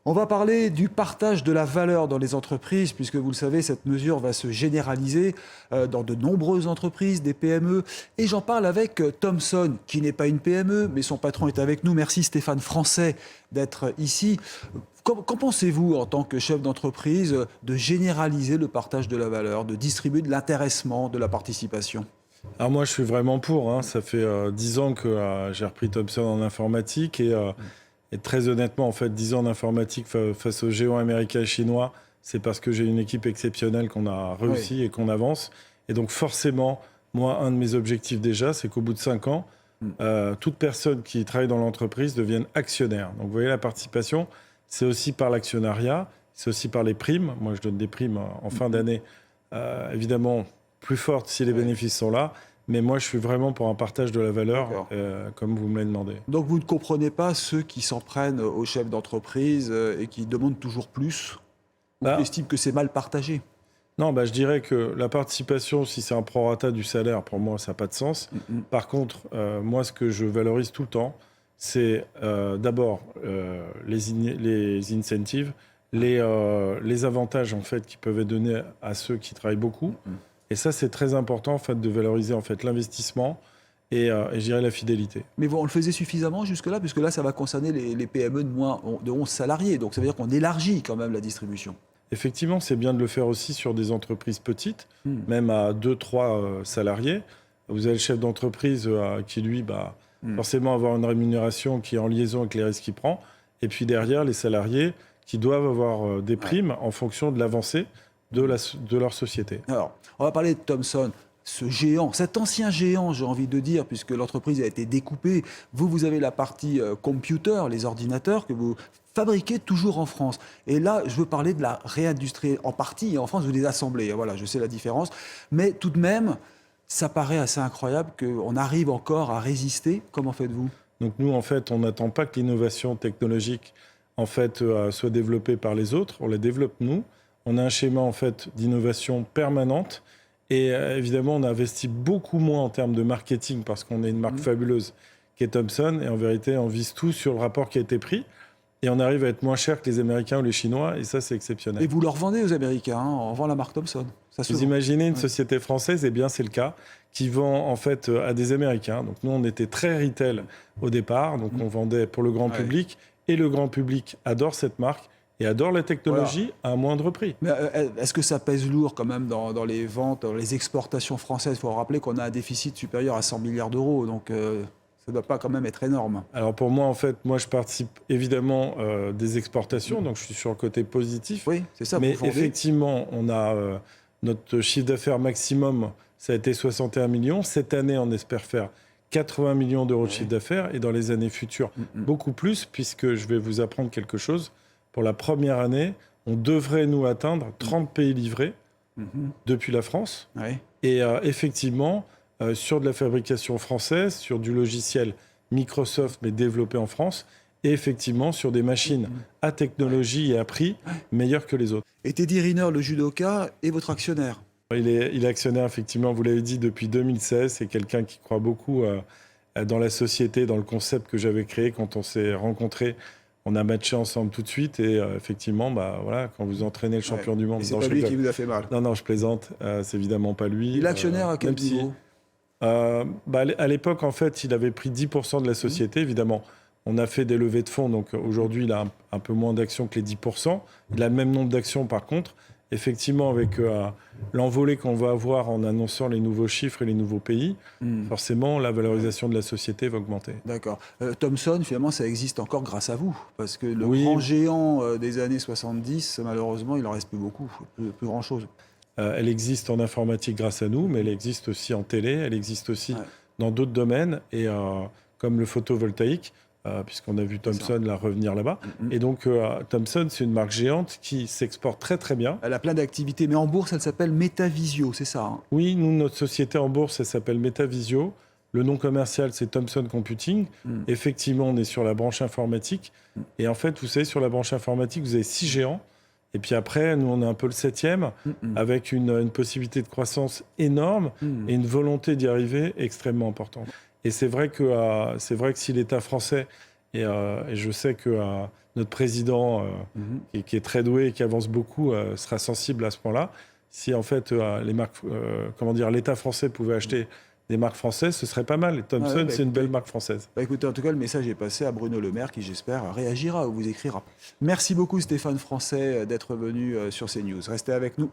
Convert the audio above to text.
On va parler du partage de la valeur dans les entreprises, puisque vous le savez, cette mesure va se généraliser dans de nombreuses entreprises, des PME. Et j'en parle avec Thomson, qui n'est pas une PME, mais son patron est avec nous. Merci Stéphane Français d'être ici. Qu'en pensez-vous en tant que chef d'entreprise de généraliser le partage de la valeur, de distribuer de l'intéressement, de la participation? Alors moi, je suis vraiment pour, hein. Ça fait 10 ans que j'ai repris Thomson en informatique et très honnêtement, en fait, 10 ans d'informatique face aux géants américains et chinois, c'est parce que j'ai une équipe exceptionnelle qu'on a réussi et qu'on avance. Et donc forcément, moi, un de mes objectifs déjà, c'est qu'au bout de 5 ans, toute personne qui travaille dans l'entreprise devienne actionnaire. Donc vous voyez, la participation, c'est aussi par l'actionnariat, c'est aussi par les primes. Moi, je donne des primes en fin d'année, évidemment plus fortes si les bénéfices sont là. Mais moi, je suis vraiment pour un partage de la valeur, comme vous me l'avez demandé. Donc vous ne comprenez pas ceux qui s'en prennent aux chefs d'entreprise et qui demandent toujours plus, ou qui estiment que c'est mal partagé? Non, je dirais que la participation, si c'est un prorata du salaire, pour moi, ça n'a pas de sens. Par contre, moi, ce que je valorise tout le temps, c'est d'abord les incentives, les avantages en fait qui peuvent être donnés à ceux qui travaillent beaucoup. Et ça, c'est très important en fait de valoriser en fait l'investissement et je dirais la fidélité. Mais on le faisait suffisamment jusque-là, puisque là, ça va concerner les PME de 11 salariés. Donc ça veut dire qu'on élargit quand même la distribution. Effectivement, c'est bien de le faire aussi sur des entreprises petites, même à 2-3 salariés. Vous avez le chef d'entreprise qui, lui, forcément avoir une rémunération qui est en liaison avec les risques qu'il prend. Et puis derrière, les salariés qui doivent avoir des primes en fonction de l'avancée de leur société. Alors, on va parler de Thomson. Ce géant, cet ancien géant, j'ai envie de dire, puisque l'entreprise a été découpée. Vous avez la partie computer, les ordinateurs que vous fabriquez toujours en France. Et là, je veux parler de la réindustrie en partie. Et en France, vous les assemblez. Voilà, je sais la différence. Mais tout de même, ça paraît assez incroyable qu'on arrive encore à résister. Comment faites-vous? Donc nous, en fait, on n'attend pas que l'innovation technologique en fait, soit développée par les autres. On la développe nous. On a un schéma en fait, d'innovation permanente. Et évidemment, on a investi beaucoup moins en termes de marketing parce qu'on est une marque fabuleuse qui est Thomson. Et en vérité, on vise tout sur le rapport qui a été pris. Et on arrive à être moins cher que les Américains ou les Chinois. Et ça, c'est exceptionnel. Et vous leur vendez aux Américains, hein, on vend la marque Thomson. Vous imaginez une société française, et bien c'est le cas, qui vend en fait à des Américains. Donc nous, on était très retail au départ. Donc on vendait pour le grand public. Et le grand public adore cette marque. Et adore la technologie à un moindre prix. Mais est-ce que ça pèse lourd quand même dans les ventes, dans les exportations françaises? Il faut rappeler qu'on a un déficit supérieur à 100 milliards d'euros, donc ça ne doit pas quand même être énorme. Alors pour moi, en fait, je participe évidemment des exportations, donc je suis sur le côté positif. Oui, c'est ça. Mais effectivement, on a notre chiffre d'affaires maximum, ça a été 61 millions. Cette année, on espère faire 80 millions d'euros de chiffre d'affaires et dans les années futures, beaucoup plus, puisque je vais vous apprendre quelque chose. Pour la première année, on devrait nous atteindre 30 pays livrés depuis la France. Et effectivement, sur de la fabrication française, sur du logiciel Microsoft, mais développé en France, et effectivement sur des machines à technologie et à prix meilleurs que les autres. Et Teddy Riner, le judoka, est votre actionnaire? Il est actionnaire, effectivement, vous l'avez dit, depuis 2016. C'est quelqu'un qui croit beaucoup dans la société, dans le concept que j'avais créé quand on s'est rencontrés. On a matché ensemble tout de suite et effectivement, voilà, quand vous entraînez le champion du monde... Et c'est pas lui qui vous a fait mal? Non, je plaisante. C'est évidemment pas lui. Il est actionnaire à quel niveau? À l'époque, en fait, il avait pris 10% de la société, évidemment. On a fait des levées de fonds, donc aujourd'hui, il a un peu moins d'actions que les 10%. Il a le même nombre d'actions, par contre. Effectivement, avec l'envolée qu'on va avoir en annonçant les nouveaux chiffres et les nouveaux pays, forcément, la valorisation de la société va augmenter. D'accord. Thomson, finalement, ça existe encore grâce à vous. Parce que le grand géant des années 70, malheureusement, il n'en reste plus beaucoup, plus grand-chose. Elle existe en informatique grâce à nous, mais elle existe aussi en télé, elle existe aussi dans d'autres domaines, et comme le photovoltaïque, puisqu'on a vu Thomson revenir là-bas. Et donc, Thomson, c'est une marque géante qui s'exporte très, très bien. Elle a plein d'activités, mais en bourse, elle s'appelle Metavisio, c'est ça, hein? Oui, nous, notre société en bourse, elle s'appelle Metavisio. Le nom commercial, c'est Thomson Computing. Effectivement, on est sur la branche informatique. Et en fait, vous savez, sur la branche informatique, vous avez 6 géants. Et puis après, nous, on est un peu le 7e, avec une possibilité de croissance énorme et une volonté d'y arriver extrêmement importante. Et c'est vrai que si l'État français Et je sais que notre président, qui est très doué et qui avance beaucoup, sera sensible à ce point-là. Si en fait les marques, l'État français pouvait acheter des marques françaises, ce serait pas mal. Et Thomson, c'est une belle marque française. Écoutez, en tout cas, le message est passé à Bruno Le Maire, qui j'espère réagira ou vous écrira. Merci beaucoup Stéphane Francet d'être venu sur CNews. Restez avec nous.